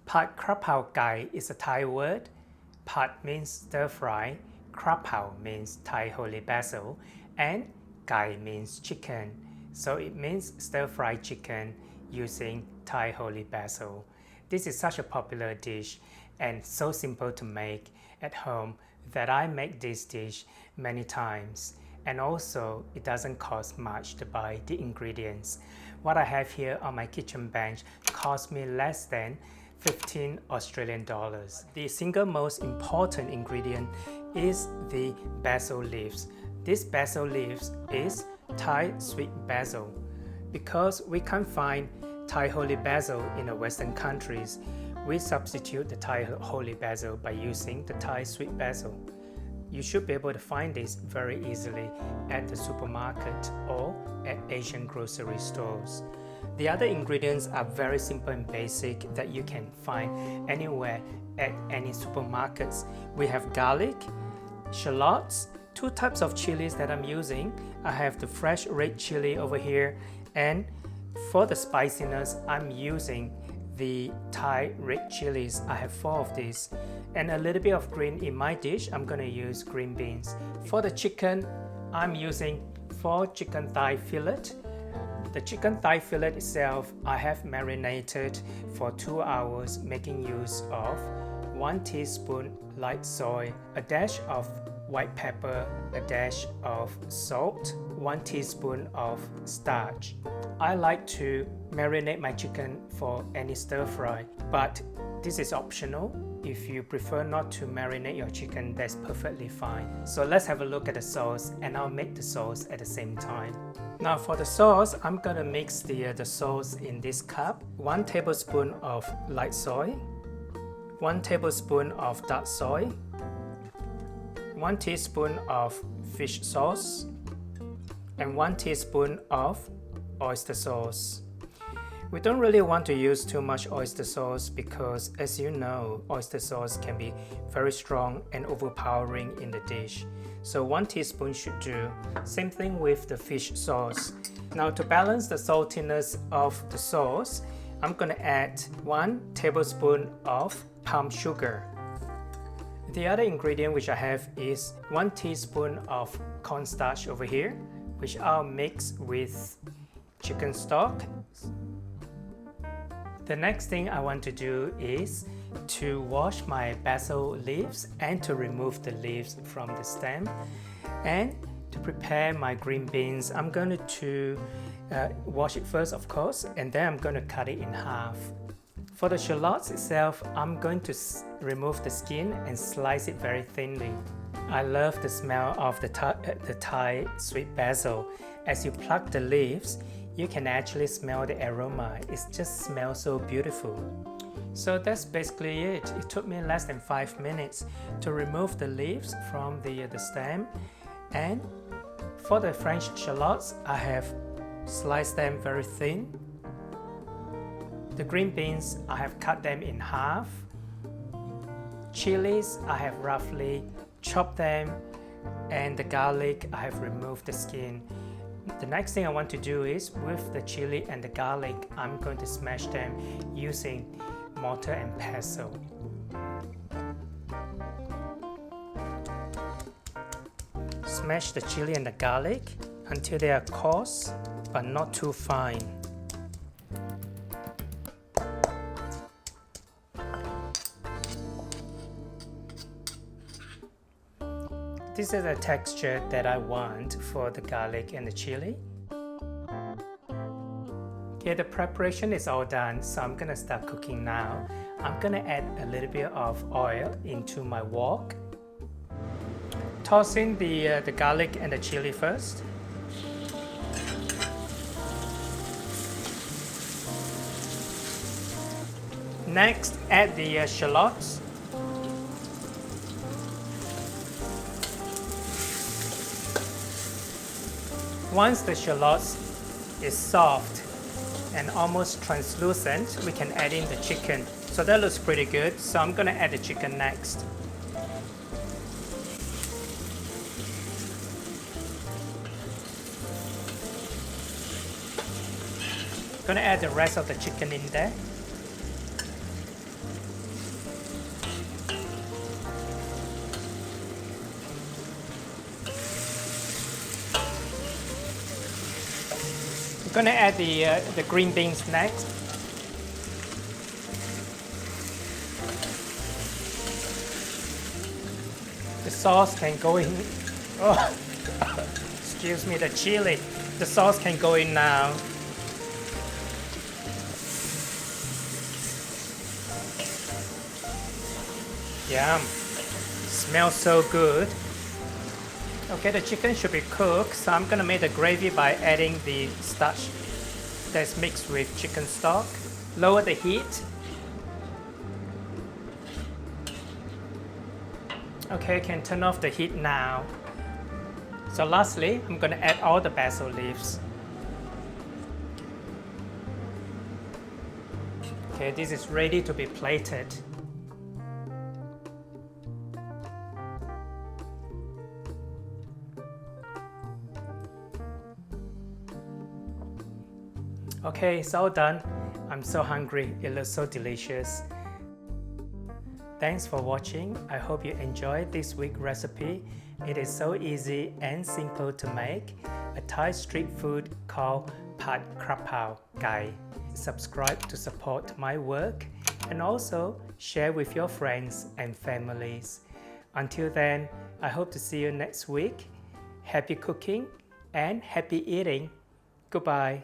Pad Krapow Gai is a Thai word. Pad means stir fry, Krapao means Thai holy basil, and Gai means chicken. So it means stir fried chicken using Thai holy basil. This is such a popular dish and so simple to make at home that I make this dish many times. And also it doesn't cost much to buy the ingredients. What I have here on my kitchen bench cost me less than 15 Australian dollars. The single most important ingredient is the basil leaves. This basil leaves is Thai sweet basil. Because we can't find Thai holy basil in the Western countries, we substitute the Thai holy basil by using the Thai sweet basil. You should be able to find this very easily at the supermarket or at Asian grocery stores. The other ingredients are very simple and basic that you can find anywhere at any supermarkets. We have garlic, shallots, two types of chilies that I'm using. I have the fresh red chili over here, and for the spiciness I'm using the Thai red chilies. I have 4 of these, and a little bit of green in my dish. I'm going to use green beans. For the chicken, I'm using 4 chicken thigh fillet. The chicken thigh fillet itself I have marinated for 2 hours, making use of 1 teaspoon light soy, a dash of white pepper, a dash of salt, 1 teaspoon of starch. I like to marinate my chicken for any stir fry, but this is optional. If you prefer not to marinate your chicken, that's perfectly fine. So let's have a look at the sauce, and I'll make the sauce at the same time. Now for the sauce, I'm gonna mix the sauce in this cup. 1 tablespoon of light soy, 1 tablespoon of dark soy, 1 teaspoon of fish sauce, and 1 teaspoon of oyster sauce. We don't really want to use too much oyster sauce because, as you know, oyster sauce can be very strong and overpowering in the dish. So 1 teaspoon should do. Same thing with the fish sauce. Now to balance the saltiness of the sauce, I'm going to add 1 tablespoon of palm sugar. The other ingredient which I have is 1 teaspoon of cornstarch over here, which I'll mix with chicken stock. The next thing I want to do is to wash my basil leaves and to remove the leaves from the stem. And to prepare my green beans, I'm going to wash it first, of course, and then I'm going to cut it in half. For the shallots itself, I'm going to remove the skin and slice it very thinly. I love the smell of the Thai sweet basil. As you pluck the leaves, you can actually smell the aroma. It just smells so beautiful. So that's basically it. It took me less than 5 minutes to remove the leaves from the stem. And for the French shallots, I have sliced them very thin. The green beans, I have cut them in half. Chilies, I have roughly chopped them. And the garlic, I have removed the skin. The next thing I want to do is, with the chili and the garlic, I'm going to smash them using mortar and pestle. Smash the chili and the garlic until they are coarse but not too fine. This is the texture that I want for the garlic and the chili. Okay, the preparation is all done, so I'm gonna start cooking now. I'm gonna add a little bit of oil into my wok. Toss in the garlic and the chili first. Next, add the shallots. Once the shallots is soft and almost translucent, we can add in the chicken. So that looks pretty good, so I'm gonna add the chicken next. Gonna add the rest of the chicken in there. gonna add the green beans next. The sauce can go in. Oh, excuse me, the chili. The sauce can go in now. Yum. Smells so good. Okay, the chicken should be cooked, so I'm gonna make the gravy by adding the starch that's mixed with chicken stock. Lower the heat. Okay, can turn off the heat now. So lastly, I'm gonna add all the basil leaves. Okay, this is ready to be plated. Okay, it's all done. I'm so hungry. It looks so delicious. Thanks for watching. I hope you enjoyed this week's recipe. It is so easy and simple to make. A Thai street food called Krapow Gai. Subscribe to support my work and also share with your friends and families. Until then, I hope to see you next week. Happy cooking and happy eating. Goodbye.